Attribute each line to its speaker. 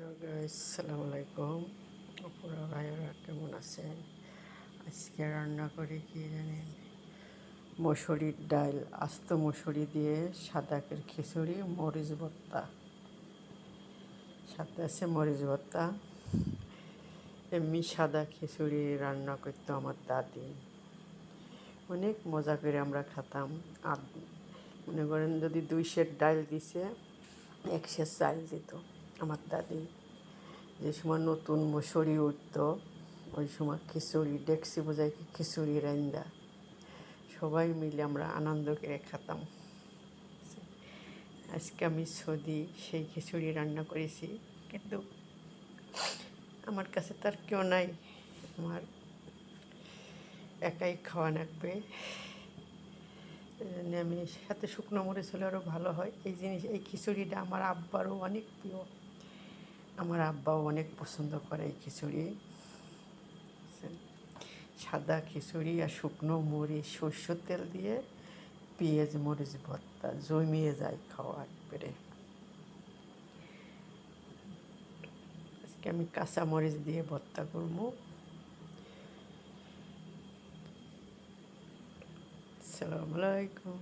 Speaker 1: Hello guys, আসসালামু আলাইকুম। আপুরা ভাইয়েরা কেমন আছেন? আজকে রান্না করে কি জানেন? মসুরির ডাল, আস্ত মসুরি দিয়ে সাদাকের খিচুড়ি, মরিচ ভর্তা, সাথে আছে মরিচ ভর্তা। এমনি সাদা খিচুড়ি রান্না করতো আমার দাদি, অনেক মজা করে আমরা খেতাম। আর মনে করেন যদি 2 সের ডাল দিছে, 1 সের চাল দিত আমার দাদি। যে সময় নতুন মসুরি উঠতো, ওই সময় খিচুড়ি ডেকচি বোঝাই খিচুড়ি রান্দা সবাই মিলে আমরা আনন্দ করে খেতাম। আজকে আমি সেই খিচুড়ি রান্না করেছি, কিন্তু আমার কাছে তার কেউ নাই, আমার একাই খাওয়া লাগবে। এই জন্য আমি সাথে শুকনো মরিচ হলে আরও ভালো হয়। এই খিচুড়িটা আমার আব্বারও অনেক প্রিয়, আমার আব্বাও অনেক পছন্দ করে এই খিচুড়ি। সাদা খিচুড়ি আর শুকনো মরিচ, সরষের তেল দিয়ে পেঁয়াজ মরিচ ভর্তা জমিয়ে যায় খাওয়া একবারে। আজকে আমি কাঁচা মরিচ দিয়ে ভর্তা করবো। আসসালামু আলাইকুম।